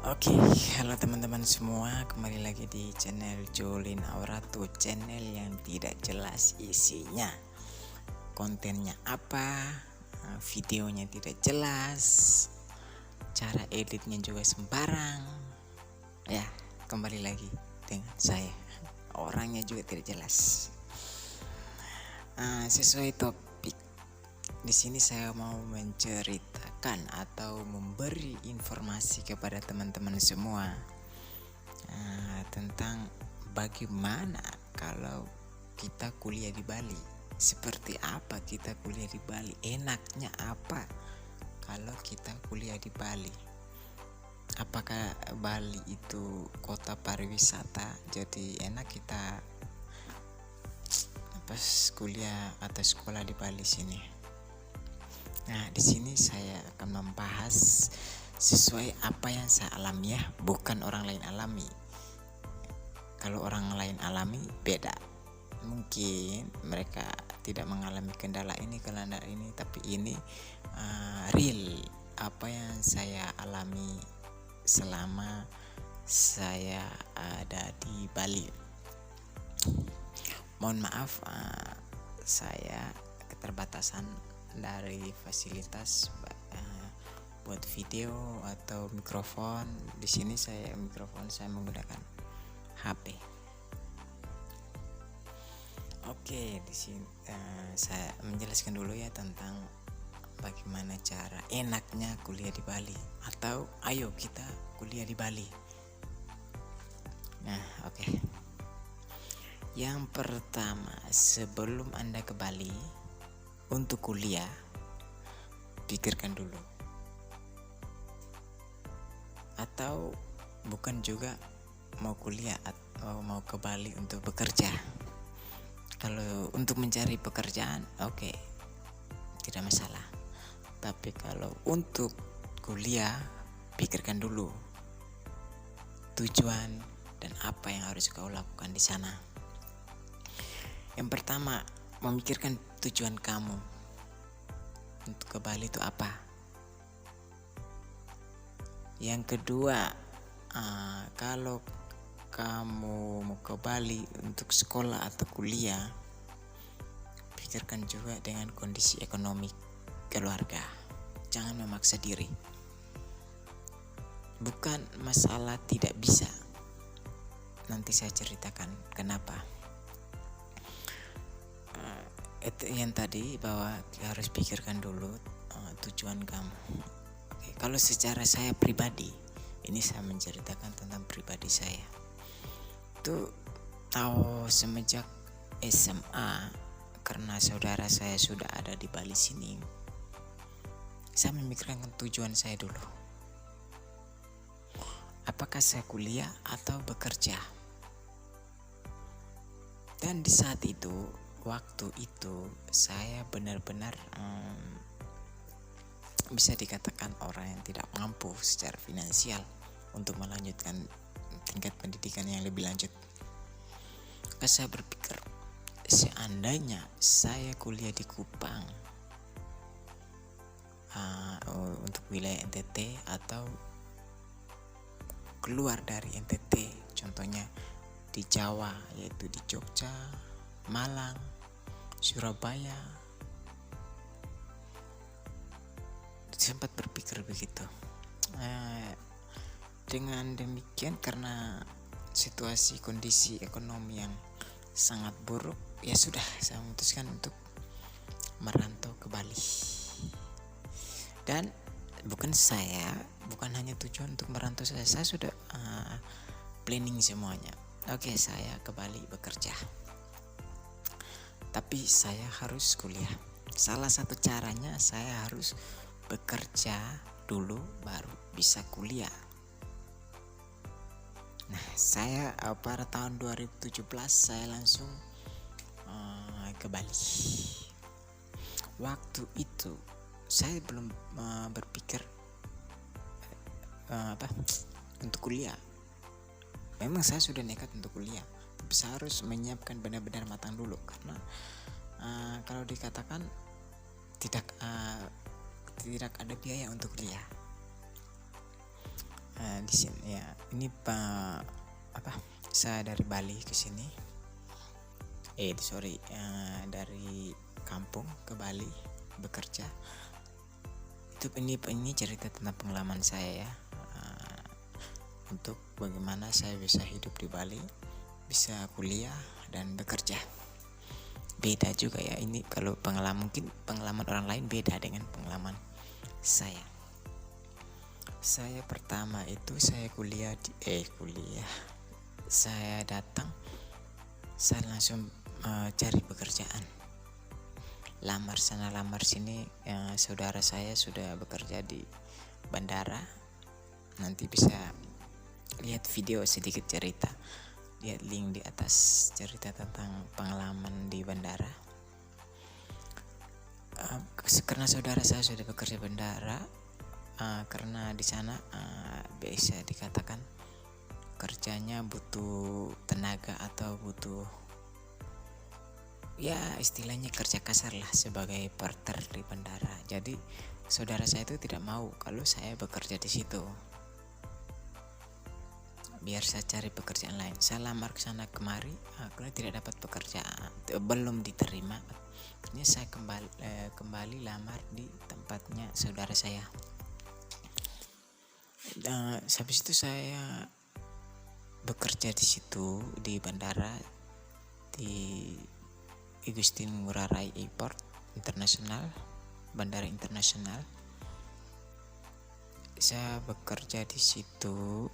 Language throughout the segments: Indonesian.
Oke, halo teman-teman semua, kembali lagi di channel Jolin Auratu, channel yang tidak jelas isinya. Kontennya apa, videonya tidak jelas, cara editnya juga sembarang. Ya, kembali lagi dengan saya. Orangnya juga tidak jelas. Sesuai topik, di sini saya mau menceritakan atau memberi informasi kepada teman-teman semua tentang bagaimana kalau kita kuliah di Bali. Seperti apa kita kuliah di Bali? Enaknya apa kalau kita kuliah di Bali? Apakah Bali itu kota pariwisata? Jadi enak kita pas kuliah atau sekolah di Bali sini. Nah, di sini saya akan membahas sesuai apa yang saya alami ya, bukan orang lain alami. Kalau orang lain alami beda. Mungkin mereka tidak mengalami kendala ini, tapi ini real apa yang saya alami selama saya ada di Bali. Mohon maaf, saya keterbatasan dari fasilitas buat video atau mikrofon. Di sini mikrofon saya menggunakan HP. Oke, di sini saya menjelaskan dulu ya tentang bagaimana cara enaknya kuliah di Bali, atau ayo kita kuliah di Bali. Nah, oke. Yang pertama, sebelum Anda ke Bali untuk kuliah, pikirkan dulu. Atau bukan juga mau kuliah atau mau ke Bali untuk bekerja. Kalau untuk mencari pekerjaan, oke, tidak masalah. Tapi kalau untuk kuliah, pikirkan dulu tujuan dan apa yang harus kau lakukan di sana. Yang pertama, memikirkan tujuan kamu untuk ke Bali itu apa. Yang kedua, kalau kamu mau ke Bali untuk sekolah atau kuliah, pikirkan juga dengan kondisi ekonomi keluarga. Jangan memaksa diri. Bukan masalah tidak bisa. Nanti saya ceritakan kenapa. Itu yang tadi, bahwa harus pikirkan dulu tujuan kamu. Oke, kalau secara saya pribadi, ini saya menceritakan tentang pribadi saya. Itu tahu semenjak SMA, karena saudara saya sudah ada di Bali sini, saya memikirkan tujuan saya dulu. Apakah saya kuliah atau bekerja? Dan di saat itu, waktu itu saya benar-benar bisa dikatakan orang yang tidak mampu secara finansial untuk melanjutkan tingkat pendidikan yang lebih lanjut. Maka saya berpikir, seandainya saya kuliah di Kupang untuk wilayah NTT, atau keluar dari NTT, contohnya di Jawa, yaitu di Jogja, Malang, Surabaya, sempat berpikir begitu. Dengan demikian, karena situasi kondisi ekonomi yang sangat buruk, ya sudah, saya memutuskan untuk merantau ke Bali. Dan bukan hanya tujuan untuk merantau, saya sudah planning semuanya. Oke, saya ke Bali bekerja, tapi saya harus kuliah. Salah satu caranya saya harus bekerja dulu baru bisa kuliah. Nah, saya pada tahun 2017 saya langsung ke Bali. Waktu itu saya belum berpikir untuk kuliah. Memang saya sudah nekat untuk kuliah, tapi saya harus menyiapkan benar-benar matang dulu, karena kalau dikatakan tidak ada biaya untuk kuliah. Di sini ya, ini apa? Saya dari Bali ke sini. Dari kampung ke Bali bekerja. Ini cerita tentang pengalaman saya ya. Untuk bagaimana saya bisa hidup di Bali, bisa kuliah dan bekerja. Beda juga ya ini, kalau mungkin pengalaman orang lain beda dengan pengalaman saya. Saya pertama itu saya kuliah. Saya datang, saya langsung cari pekerjaan. Lamar sana lamar sini. Saudara saya sudah bekerja di bandara. Nanti bisa lihat video sedikit cerita, lihat link di atas, cerita tentang pengalaman di bandara. Karena saudara saya sudah bekerja bandara, karena di sana bisa dikatakan kerjanya butuh tenaga atau butuh, ya istilahnya kerja kasar lah, sebagai porter di bandara. Jadi saudara saya itu tidak mau kalau saya bekerja di situ, biar saya cari pekerjaan lain. Saya lamar ke sana kemari, kalau tidak dapat pekerjaan, belum diterima. Akhirnya saya kembali lamar di tempatnya saudara saya. Habis itu saya bekerja di situ di bandara, di Igusti Ngurah Rai Airport Internasional, bandara internasional. Saya bekerja di situ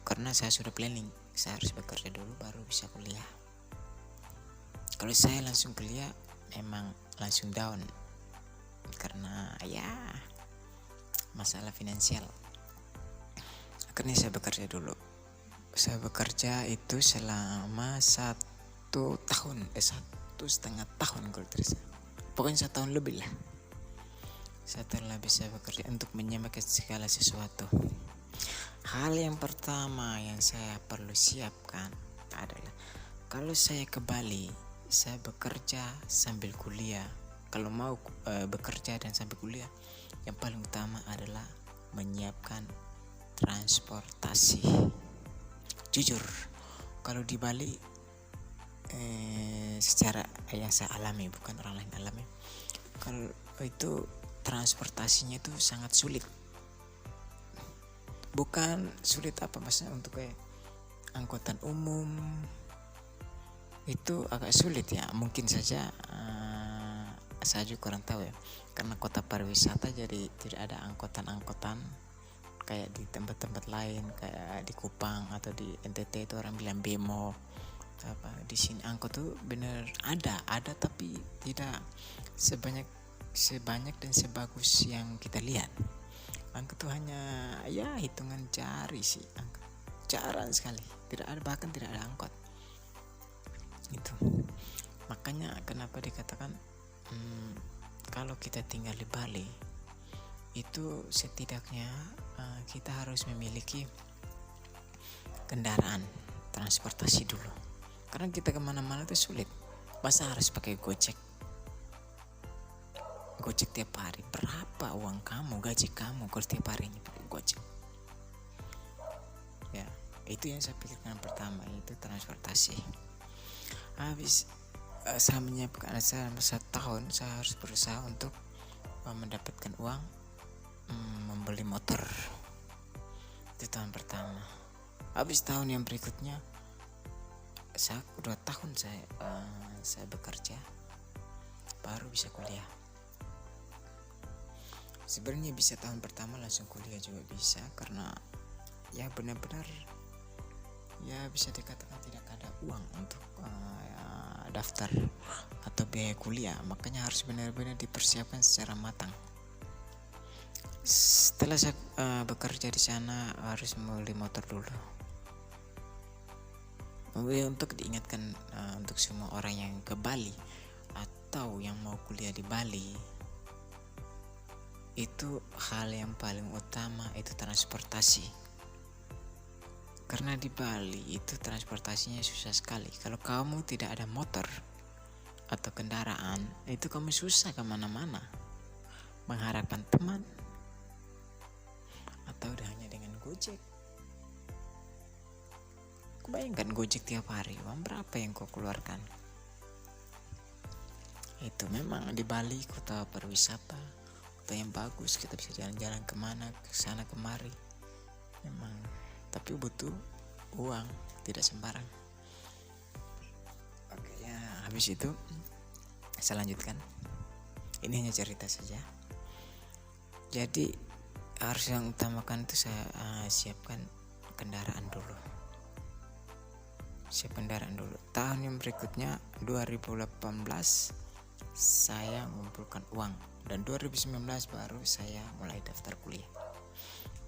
karena saya sudah planning, saya harus bekerja dulu baru bisa kuliah. Kalau saya langsung kuliah memang langsung down karena ya masalah finansial. Akhirnya saya bekerja dulu. Saya bekerja itu selama 1,5 tahun kalau tidak salah. Pokoknya 1 tahun lebih lah. Setelah bisa bekerja untuk menyamakan segala sesuatu. Hal yang pertama yang saya perlu siapkan adalah, kalau saya ke Bali, saya bekerja sambil kuliah. Kalau mau bekerja dan sambil kuliah, yang paling utama adalah menyiapkan transportasi. Jujur, kalau di Bali secara yang saya alami, bukan orang lain alami, kalau itu transportasinya itu sangat sulit. Bukan sulit apa maksudnya, untuk kayak angkutan umum itu agak sulit ya. Mungkin saja saya juga kurang tahu ya, karena kota pariwisata jadi tidak ada angkutan kayak di tempat-tempat lain, kayak di Kupang atau di NTT itu orang bilang bemo. Di sini angkot tuh bener ada tapi tidak sebanyak dan sebagus yang kita lihat. Angkot tuh hanya ya hitungan jari sih, jarang sekali, bahkan tidak ada angkot itu. Makanya kenapa dikatakan kalau kita tinggal di Bali itu setidaknya kita harus memiliki kendaraan transportasi dulu, karena kita kemana-mana itu sulit. Masa harus pakai Gojek tiap hari? Berapa uang kamu, gaji kamu kalau tiap harinya pakai Gojek? Ya, itu yang saya pikirkan pertama, itu transportasi. Habis saya menyiapkan, selama 1 tahun saya harus berusaha untuk mendapatkan uang membeli motor. Itu tahun pertama. Habis tahun yang berikutnya, 2 tahun saya bekerja baru bisa kuliah. Sebenarnya bisa tahun pertama langsung kuliah juga bisa, karena ya benar-benar ya bisa dikatakan tidak ada uang untuk daftar atau biaya kuliah. Makanya harus benar-benar dipersiapkan secara matang. Setelah saya bekerja di sana, harus membeli motor dulu. Untuk diingatkan untuk semua orang yang ke Bali atau yang mau kuliah di Bali, itu hal yang paling utama itu transportasi. Karena di Bali itu transportasinya susah sekali. Kalau kamu tidak ada motor atau kendaraan, itu kamu susah kemana-mana. Mengharapkan teman atau hanya dengan Gojek bayangkan Gojek tiap hari, uang berapa yang kau keluarkan? Itu memang di Bali kota pariwisata, kota yang bagus, kita bisa jalan-jalan kemana, ke sana kemari memang, tapi butuh uang, tidak sembarang. Oke ya, habis itu saya lanjutkan, ini hanya cerita saja. Jadi harus yang utamakan itu saya siapkan kendaraan dulu. Tahun yang berikutnya 2018 saya mengumpulkan uang, dan 2019 baru saya mulai daftar kuliah.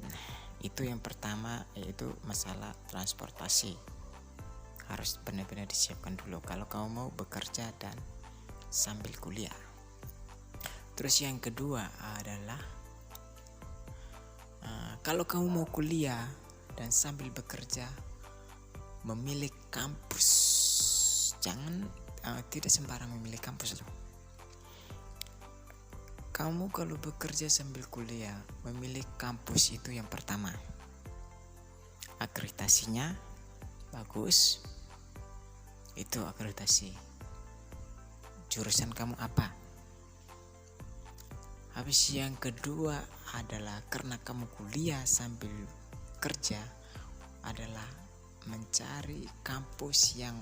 Nah, itu yang pertama, yaitu masalah transportasi. Harus benar-benar disiapkan dulu kalau kamu mau bekerja dan sambil kuliah. Terus yang kedua adalah kalau kamu mau kuliah dan sambil bekerja, memilih kampus. Jangan tidak sembarang memilih kampus loh. Kamu kalau bekerja sambil kuliah, memilih kampus itu yang pertama, akreditasinya bagus. Itu akreditasi. Jurusan kamu apa? Habis yang kedua adalah karena kamu kuliah sambil kerja, adalah mencari kampus yang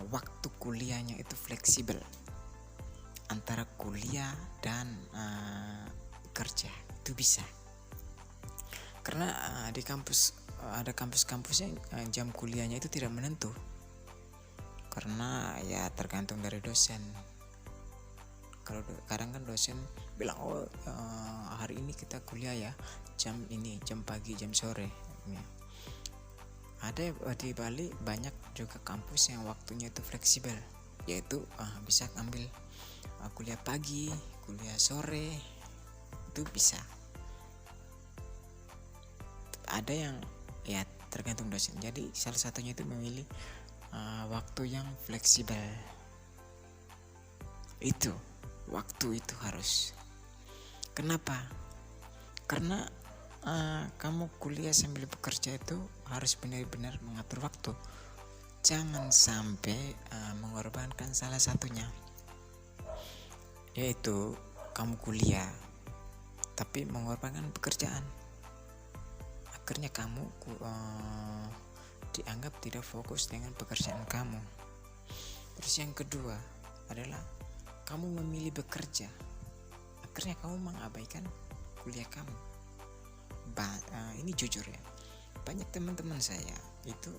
waktu kuliahnya itu fleksibel antara kuliah dan kerja, itu bisa. Karena di kampus ada kampus-kampus yang jam kuliahnya itu tidak menentu, karena ya tergantung dari dosen. Kalau kadang kan dosen bilang hari ini kita kuliah ya jam ini, jam pagi, jam sore ya. Ada di Bali banyak juga kampus yang waktunya itu fleksibel, yaitu bisa ambil kuliah pagi, kuliah sore, itu bisa. Ada yang ya tergantung dosen. Jadi salah satunya itu memilih waktu yang fleksibel. Itu waktu itu harus. Kenapa? Karena kamu kuliah sambil bekerja itu harus benar-benar mengatur waktu. Jangan sampai mengorbankan salah satunya, yaitu kamu kuliah tapi mengorbankan pekerjaan. Akhirnya kamu dianggap tidak fokus dengan pekerjaan kamu. Terus yang kedua adalah kamu memilih bekerja, akhirnya kamu mengabaikan kuliah kamu. Ini jujur ya, banyak teman-teman saya itu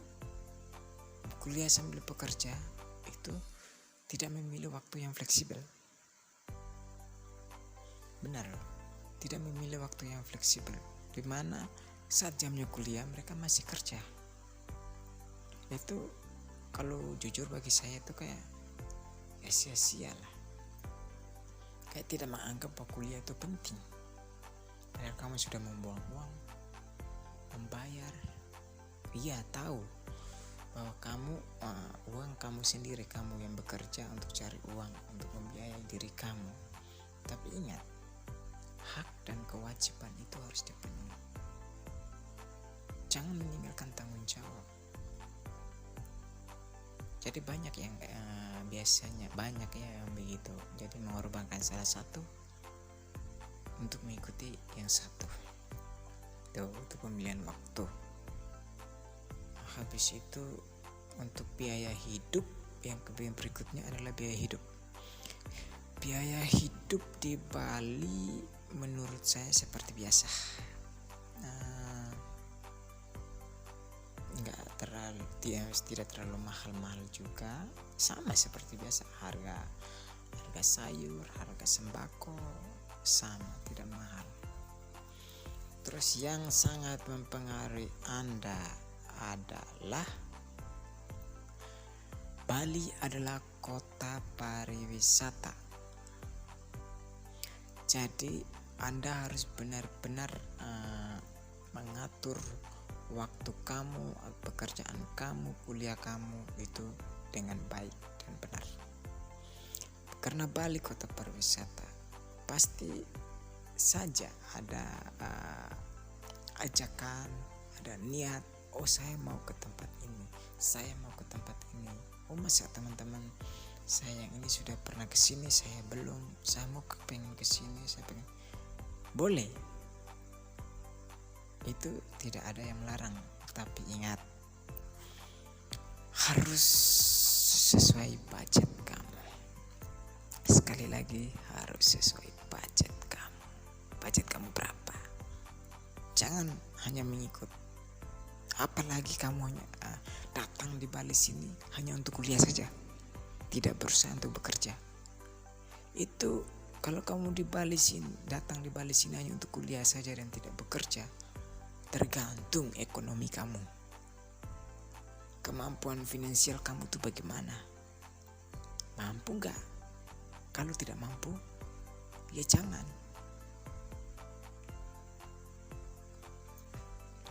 kuliah sambil bekerja itu tidak memilih waktu yang fleksibel. Benar loh, tidak memilih waktu yang fleksibel, dimana saat jamnya kuliah mereka masih kerja. Itu kalau jujur bagi saya itu kayak ya sia-sia lah, kayak tidak menganggap bahwa kuliah itu penting. Padahal kamu sudah membuang uang, membayar, iya tahu bahwa kamu uang kamu sendiri, kamu yang bekerja untuk cari uang untuk membiayai diri kamu. Tapi ingat, hak dan kewajiban itu harus dipenuhi. Jangan meninggalkan tanggung jawab. Jadi banyak yang biasanya banyak ya yang begitu. Jadi mengorbankan salah satu untuk mengikuti yang satu. Itu pemilihan waktu. Habis itu untuk biaya hidup, yang berikutnya adalah biaya hidup. Biaya hidup di Bali menurut saya seperti biasa. Tidak terlalu mahal-mahal juga, sama seperti biasa. Harga sayur, harga sembako sama, tidak mahal. Terus yang sangat mempengaruhi Anda adalah Bali adalah kota pariwisata. Jadi Anda harus benar-benar mengatur waktu kamu, pekerjaan kamu, kuliah kamu itu dengan baik dan benar. Karena Bali kota pariwisata, pasti saja ada ajakan, ada niat oh saya mau ke tempat ini, saya mau ke tempat ini. Oh masa teman-teman saya yang ini sudah pernah ke sini, saya belum, saya mau pengen ke sini, saya pengen. Boleh, itu tidak ada yang melarang, tapi ingat harus sesuai budget kamu. Sekali lagi harus sesuai budget kamu. Budget kamu berapa? Jangan hanya mengikut. Apalagi kamu hanya datang di Bali sini hanya untuk kuliah saja, tidak berusaha untuk bekerja. Itu kalau kamu di Bali sini, datang di Bali sini hanya untuk kuliah saja dan tidak bekerja, tergantung ekonomi kamu. Kemampuan finansial kamu tuh bagaimana? Mampu gak? Kalau tidak mampu, ya jangan.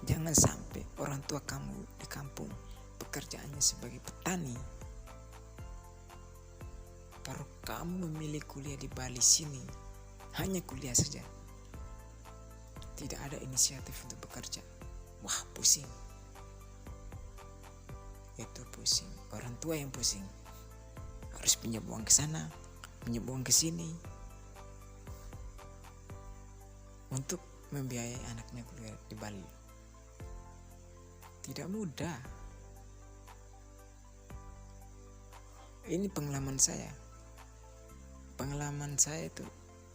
Jangan sampai orang tua kamu di kampung pekerjaannya sebagai petani, baru kamu memilih kuliah di Bali sini, hanya kuliah saja, tidak ada inisiatif untuk bekerja. Wah, pusing. Itu pusing. Orang tua yang pusing. Harus pinjam uang ke sana, pinjam uang ke sini untuk membiayai anaknya kuliah di Bali. Tidak mudah. Ini pengalaman saya. Pengalaman saya itu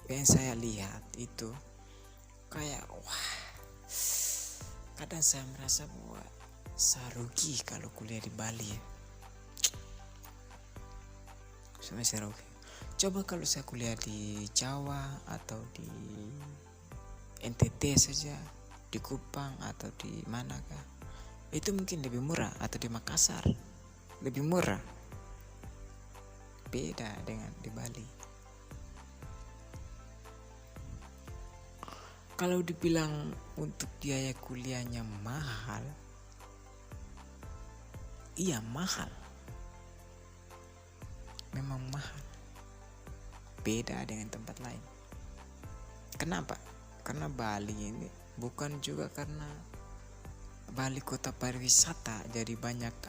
yang saya lihat itu kayak wah. Kadang saya merasa bahwa saya rugi kalau kuliah di Bali ya. Saya rugi. Coba kalau saya kuliah di Jawa atau di NTT saja, di Kupang atau di manakah, itu mungkin lebih murah, atau di Makassar lebih murah. Beda dengan di Bali. Kalau dibilang untuk biaya kuliahnya mahal, iya mahal, memang mahal, beda dengan tempat lain. Kenapa? Karena Bali ini bukan juga karena Bali kota pariwisata, jadi banyak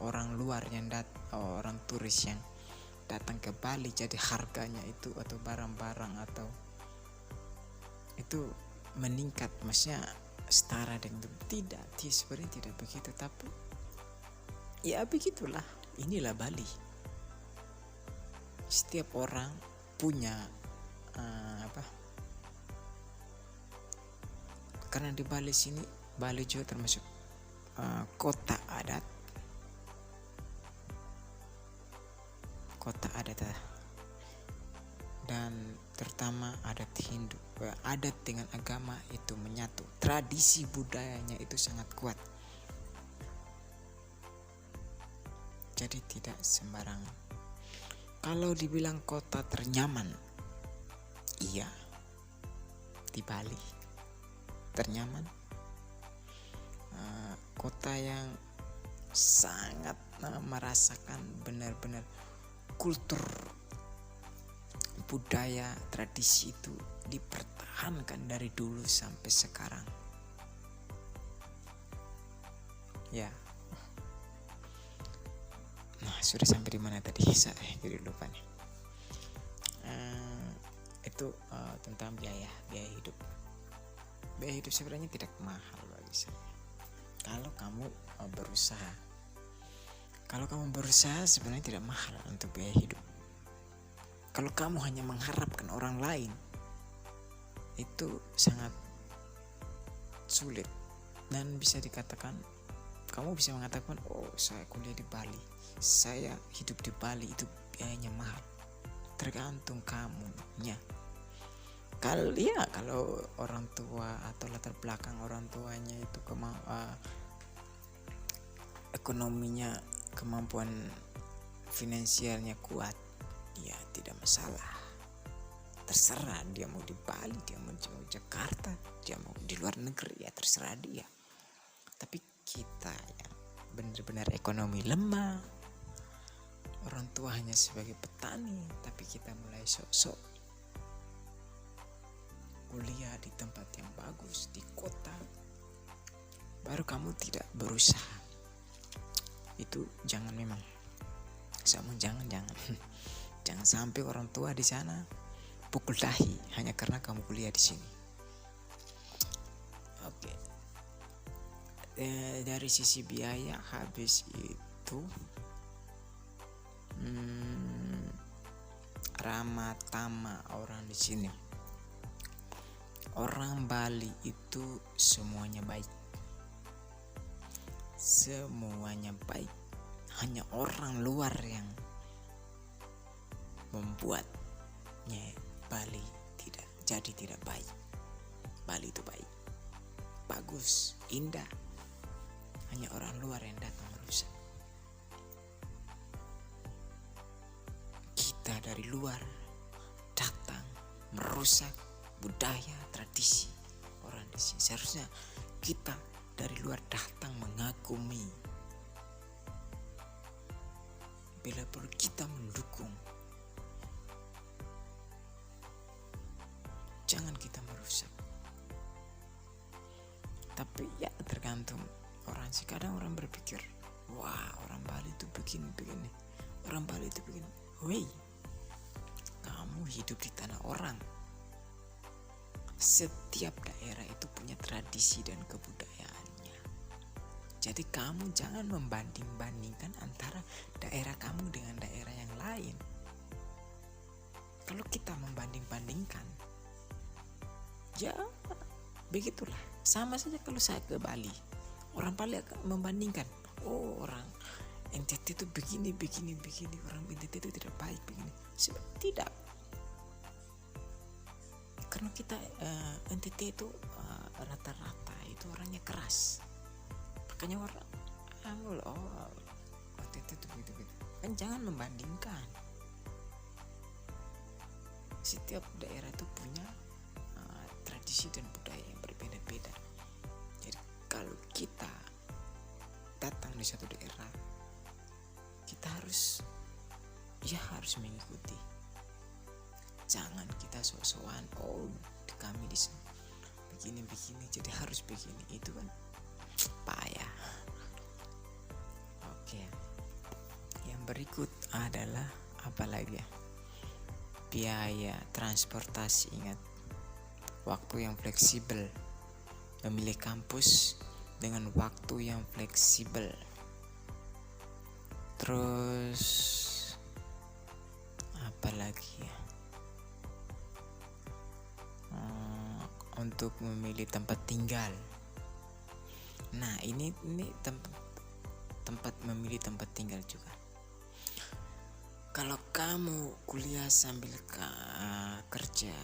orang luar yang orang turis yang datang ke Bali, jadi harganya itu atau barang-barang atau itu meningkat, maksudnya setara dengan tidak, sebenarnya tidak begitu, tapi ya begitulah, inilah Bali. Setiap orang punya karena di Bali sini, Bali juga termasuk kota adat dan terutama adat Hindu. Adat dengan agama itu menyatu, tradisi budayanya itu sangat kuat, jadi tidak sembarangan. Kalau dibilang kota ternyaman, iya, di Bali ternyaman. Kota yang sangat merasakan benar-benar kultur, budaya, tradisi itu dipertahankan dari dulu sampai sekarang. Ya. Nah, sudah sampai di mana tadi? Saya jadi lupa nih. Itu tentang biaya hidup. Biaya hidup sebenarnya tidak mahal bagi saya. Kalau kamu berusaha. Kalau kamu berusaha sebenarnya tidak mahal untuk biaya hidup. Kalau kamu hanya mengharapkan orang lain, itu sangat sulit. Dan bisa dikatakan, kamu bisa mengatakan, oh saya kuliah di Bali, saya hidup di Bali, itu biayanya mahal. Tergantung kamunya. Kalau orang tua atau latar belakang orang tuanya itu ekonominya, kemampuan finansialnya kuat, ya tidak masalah. Terserah dia mau di Bali, dia mau di Jakarta, dia mau di luar negeri, ya terserah dia. Tapi kita yang benar-benar ekonomi lemah, orang tua hanya sebagai petani, tapi kita mulai sok-sok kuliah di tempat yang bagus, di kota, baru kamu tidak berusaha. Itu jangan, memang jangan jangan sampai orang tua di sana pukul dahi hanya karena kamu kuliah di sini. Oke. Dari sisi biaya habis itu ramah tamah orang di sini. Orang Bali itu semuanya baik. Semuanya baik. Hanya orang luar yang membuatnya Bali tidak baik. Bali itu baik, bagus, indah. Hanya orang luar yang datang merusak. Kita dari luar datang merusak budaya, tradisi orang di sini. Seharusnya kita dari luar datang mengagumi. Bila perlu kita mendukung. Jangan kita merusak. Tapi ya tergantung orang sih. Kadang orang berpikir, wah orang Bali itu begini, orang Bali itu begini. Woi, kamu hidup di tanah orang. Setiap daerah itu punya tradisi dan kebudayaannya. Jadi kamu jangan membanding-bandingkan antara daerah kamu dengan daerah yang lain. Kalau kita membanding-bandingkan, ya begitulah. Sama saja kalau saya ke Bali, orang Bali akan membandingkan, oh orang NTT itu begini, orang NTT itu tidak baik begini. Tidak, karena kita NTT itu rata-rata itu orangnya keras, makanya orang NTT itu begitu. Kan jangan membandingkan. Setiap daerah itu punya tradisi dan budaya yang berbeda-beda. Jadi kalau kita datang di satu daerah, kita harus mengikuti. Jangan kita sok-sokan, kami di sana begini, jadi harus begini. Itu kan payah. Oke. Yang berikut adalah apa lagi ya? Biaya transportasi. Ingat, waktu yang fleksibel, memilih kampus dengan waktu yang fleksibel. Terus apa lagi ya? Untuk memilih tempat tinggal. Nah, ini tempat memilih tempat tinggal juga. Kalau kamu kuliah sambil kerja,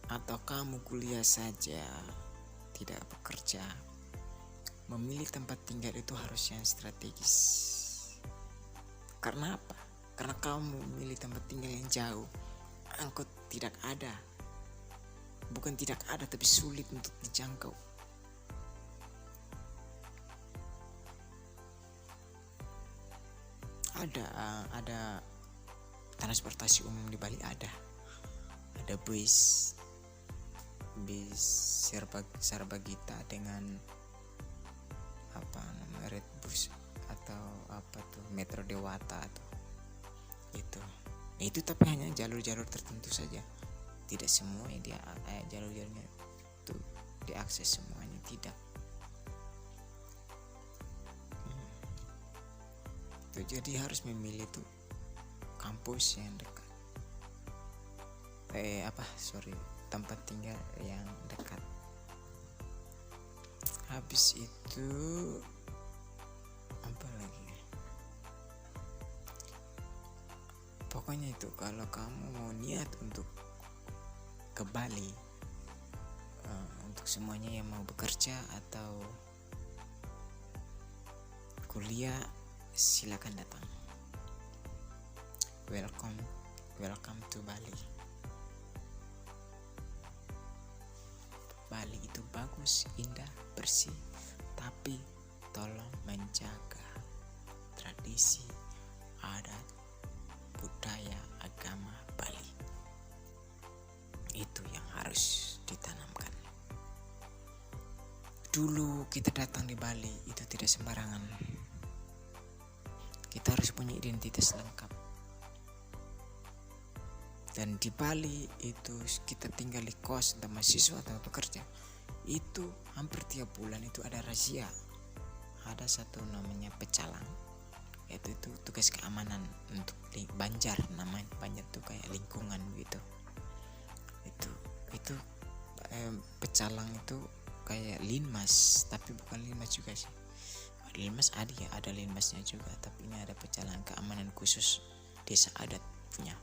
atau kamu kuliah saja tidak bekerja, memilih tempat tinggal itu harus yang strategis. Karena apa? Karena kamu memilih tempat tinggal yang jauh, angkot tidak ada. Bukan tidak ada, tapi sulit untuk dijangkau. Ada transportasi umum di Bali, ada bis Sarbagita dengan Red Bus atau Metro Dewata atau itu tapi hanya jalur-jalur tertentu saja. Tidak semua jalur-jalurnya itu diakses semuanya, tidak. Jadi harus memilih tuh kampus yang dekat. Tempat tinggal yang dekat. Habis itu apa lagi? Pokoknya itu, kalau kamu mau niat untuk ke Bali, untuk semuanya yang mau bekerja atau kuliah, silakan datang. Welcome to Bali. Bali itu bagus, indah, bersih, tapi tolong menjaga tradisi, adat, budaya, agama Bali. Itu yang harus ditanamkan. Dulu kita datang di Bali itu tidak sembarangan. Kita harus punya identitas lengkap. Dan di Bali itu kita tinggal di kos, entah mahasiswa atau pekerja, itu hampir tiap bulan itu ada razia. Ada satu namanya pecalang, yaitu itu tugas keamanan untuk Banjar, namanya Banjar tuh kayak lingkungan gitu. Itu pecalang itu kayak linmas, tapi bukan linmas juga sih. Linmas ada ya, ada linmasnya juga, tapi ini ada pecalang keamanan khusus desa adat punya.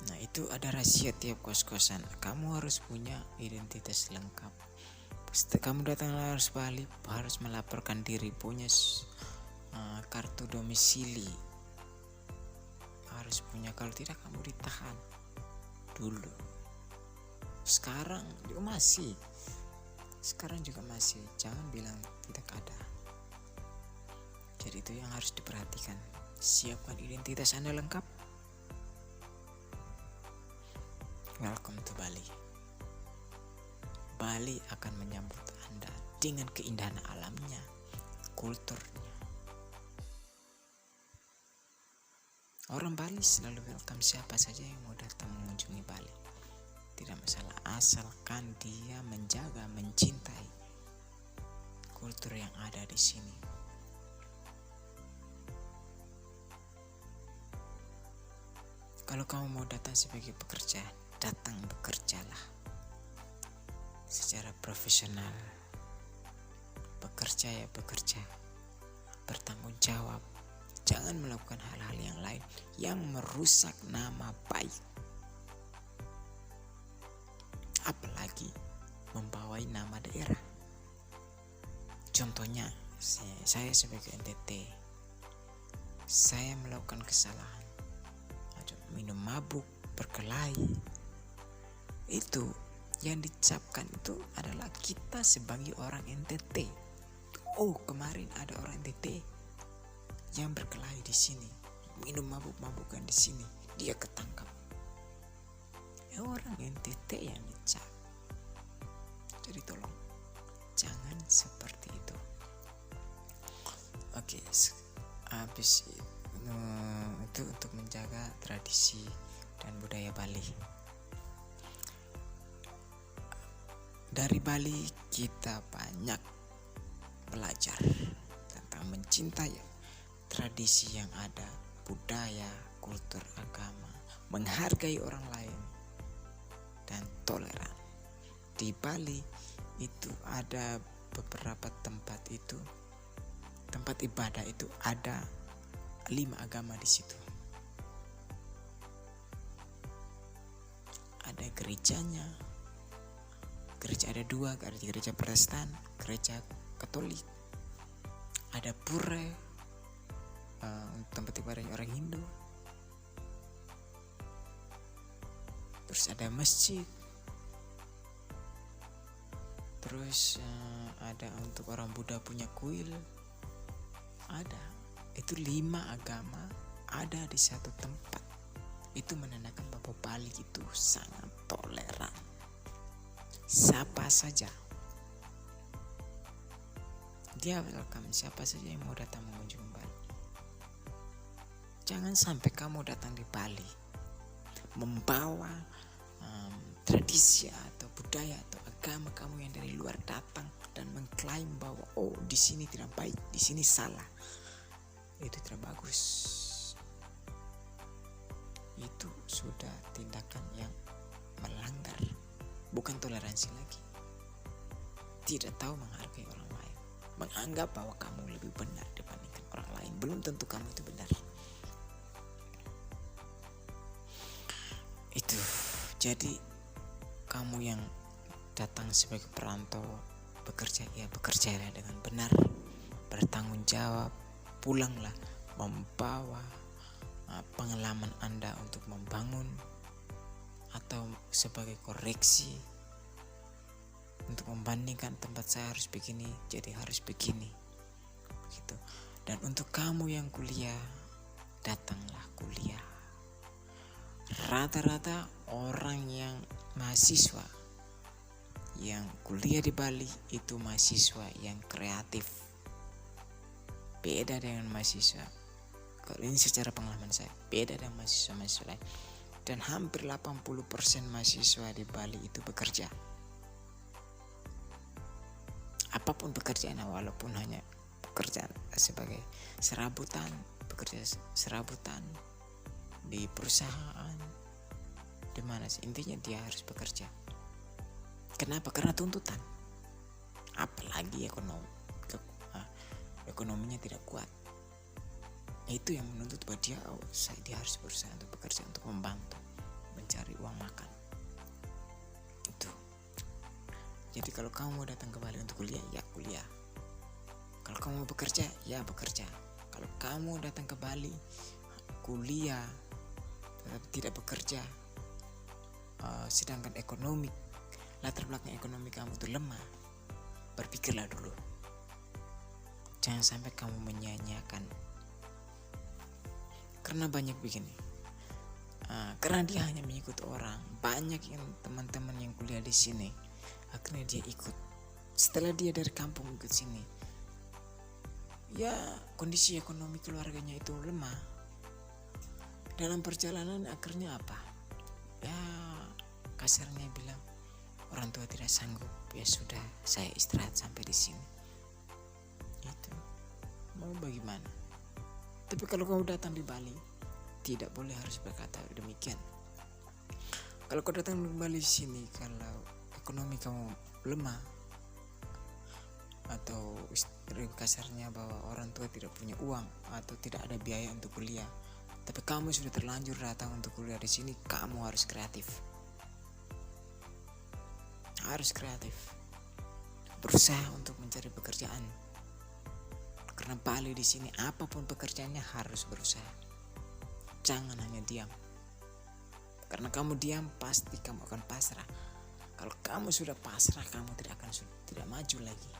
Nah itu ada rahasia tiap kos-kosan. Kamu harus punya identitas lengkap. Kamu datang harus Bali, harus melaporkan diri, punya kartu domisili. Harus punya, kalau tidak kamu ditahan. Dulu. Sekarang juga masih. Jangan bilang tidak ada. Jadi itu yang harus diperhatikan. Siapkan identitas Anda lengkap. Welcome to Bali. Bali akan menyambut Anda dengan keindahan alamnya, kulturnya. Orang Bali selalu welcome siapa saja yang mau datang mengunjungi Bali. Tidak masalah, asalkan dia menjaga, mencintai kultur yang ada di sini. Kalau kamu mau datang sebagai pekerja, datang bekerjalah secara profesional. Bekerja ya bekerja, bertanggung jawab. Jangan melakukan hal-hal yang lain yang merusak nama baik, apalagi membawai nama daerah. Contohnya, saya sebagai NTT, saya melakukan kesalahan, minum mabuk, berkelahi. Itu yang dicapkan itu adalah kita sebagai orang NTT. Oh, kemarin ada orang NTT yang berkelahi di sini, minum mabuk-mabukan di sini, dia ketangkap. Orang NTT yang dicap. Jadi tolong jangan seperti itu. Oke, habis itu untuk menjaga tradisi dan budaya Bali. Dari Bali kita banyak belajar tentang mencintai tradisi yang ada, budaya, kultur, agama, menghargai orang lain, dan toleran. Di Bali itu ada beberapa tempat ibadah itu ada 5 agama di situ. Ada gerejanya. Gereja ada 2, gereja Protestan, gereja Katolik. Ada pura, tempat ibadah orang Hindu. Terus ada masjid. Terus ada untuk orang Buddha punya kuil. Ada. Itu 5 agama ada di satu tempat. Itu menandakan bahwa Bali itu sangat toleran. Siapa saja dia welcome, siapa saja yang mau datang mengunjungi Bali. Jangan sampai kamu datang di Bali membawa tradisi atau budaya atau agama kamu yang dari luar datang dan mengklaim bahwa di sini tidak baik, di sini salah. Itu tidak bagus. Itu sudah tindakan yang melanggar, bukan toleransi lagi. Tidak tahu menghargai orang lain, menganggap bahwa kamu lebih benar dibandingkan orang lain. Belum tentu kamu itu benar. Itu jadi kamu yang datang sebagai perantau, bekerja dengan benar, bertanggung jawab. Pulanglah membawa pengalaman Anda untuk membangun atau sebagai koreksi untuk membandingkan tempat saya harus begini, jadi harus begini, begitu. Dan untuk kamu yang kuliah, datanglah kuliah. Rata-rata orang yang mahasiswa yang kuliah di Bali itu mahasiswa yang kreatif, beda dengan mahasiswa, kalau ini secara pengalaman saya, beda dengan mahasiswa lain. Dan hampir 80% mahasiswa di Bali itu bekerja, apapun pekerjaan, walaupun hanya pekerjaan sebagai serabutan, bekerja serabutan di perusahaan, di mana sih, intinya dia harus bekerja. Kenapa? Karena tuntutan, apalagi ekonominya tidak kuat, itu yang menuntut bahwa dia harus berusaha untuk bekerja, untuk membantu mencari uang makan. Itu. Jadi kalau kamu mau datang ke Bali untuk kuliah, ya kuliah. Kalau kamu mau bekerja, ya bekerja. Kalau kamu datang ke Bali kuliah tetapi tidak bekerja, sedangkan latar belakang ekonomi kamu itu lemah, berpikirlah dulu. Jangan sampai kamu menyia-nyiakan. Karena banyak begini, karena dia hanya mengikut orang. Banyak yang teman-teman yang kuliah di sini akhirnya dia ikut. Setelah dia dari kampung ikut sini, ya kondisi ekonomi keluarganya itu lemah. Dalam perjalanan akhirnya apa? Ya kasarnya bilang, orang tua tidak sanggup, ya sudah saya istirahat sampai di sini. Itu mau bagaimana? Tapi kalau kamu datang di Bali, tidak boleh harus berkata demikian. Kalau kau datang di Bali sini, kalau ekonomi kamu lemah, atau kasarnya bahwa orang tua tidak punya uang atau tidak ada biaya untuk kuliah, tapi kamu sudah terlanjur datang untuk kuliah di sini, kamu harus kreatif. Harus kreatif. Berusaha untuk mencari pekerjaan. Karena Bali di sini apapun pekerjaannya harus berusaha. Jangan hanya diam. Karena kamu diam pasti kamu akan pasrah. Kalau kamu sudah pasrah, kamu tidak maju lagi.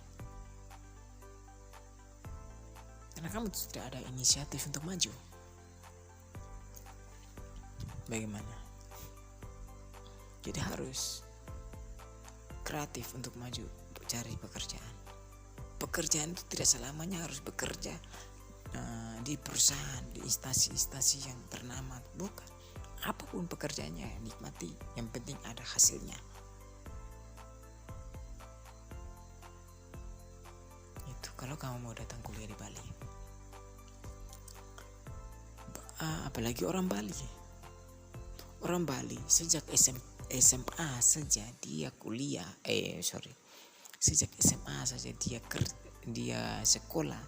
Karena kamu tidak ada inisiatif untuk maju. Bagaimana? Jadi harus kreatif untuk maju, untuk cari pekerjaan. Pekerjaan itu tidak selamanya harus bekerja di perusahaan, di instansi-instansi yang ternama. Bukan. Apapun pekerjaannya, nikmati. Yang penting ada hasilnya. Itu kalau kamu mau datang kuliah di Bali. Apalagi orang Bali. Orang Bali sejak SMA saja dia kuliah. Sejak SMA saja dia sekolah,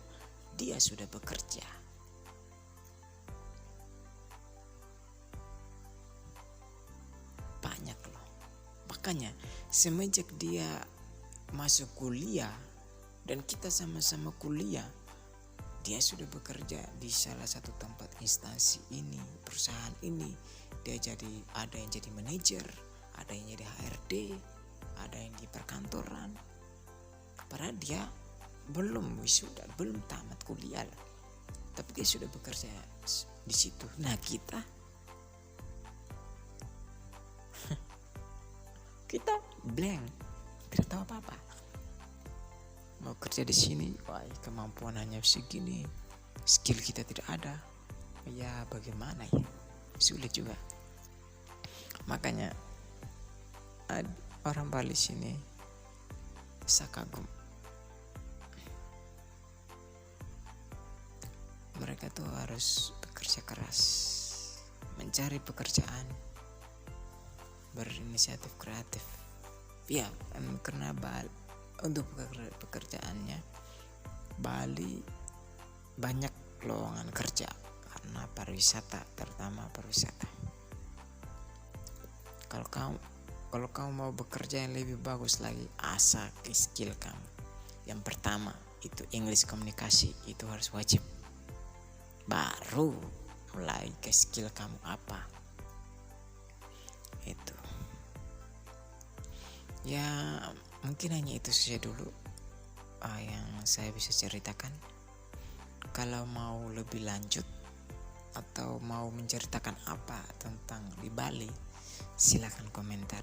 dia sudah bekerja. Banyak loh. Makanya semenjak dia masuk kuliah dan kita sama-sama kuliah, dia sudah bekerja di salah satu tempat instansi ini, perusahaan ini. Dia ada yang jadi manajer, ada yang jadi HRD, ada yang di perkantoran. Padahal dia belum wisuda, belum tamat kuliah lah. Tapi dia sudah bekerja di situ. Nah kita blank, tidak tahu apa-apa. Mau kerja di sini, wah kemampuan hanya segini, skill kita tidak ada. Ya bagaimana ya? Sulit juga. Makanya orang Bali sini saya kagum. Mereka tuh harus bekerja keras, mencari pekerjaan, berinisiatif kreatif. Ya, karena untuk pekerjaannya Bali banyak lowongan kerja karena pariwisata, terutama pariwisata. Kalau kamu mau bekerja yang lebih bagus lagi, asah ke skill kamu. Yang pertama itu English komunikasi, itu harus wajib. Baru mulai ke skill kamu apa. Itu. Ya mungkin hanya itu saja dulu yang saya bisa ceritakan. Kalau mau lebih lanjut atau mau menceritakan apa tentang di Bali, silakan komentar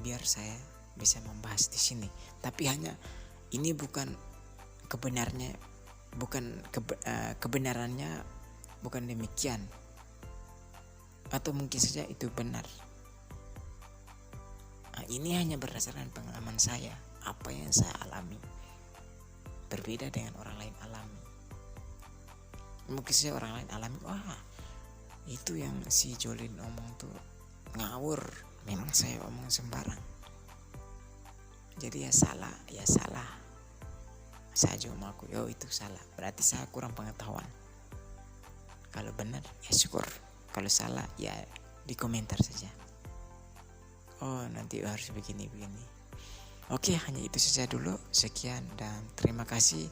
biar saya bisa membahas di sini. Tapi hanya ini bukan kebenarannya, kebenarannya bukan demikian, atau mungkin saja itu benar. Ini hanya berdasarkan pengalaman saya, apa yang saya alami, berbeda dengan orang lain alami. Mungkin saja orang lain alami, wah itu yang si Jolin omong tuh ngawur, memang saya omong sembarang. Jadi ya salah, saya juga mengaku, itu salah, berarti saya kurang pengetahuan. Kalau benar ya syukur, kalau salah ya di komentar saja. Oh nanti harus begini. Oke, hanya itu saja dulu. Sekian dan terima kasih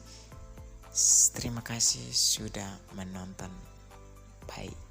sudah menonton. Bye.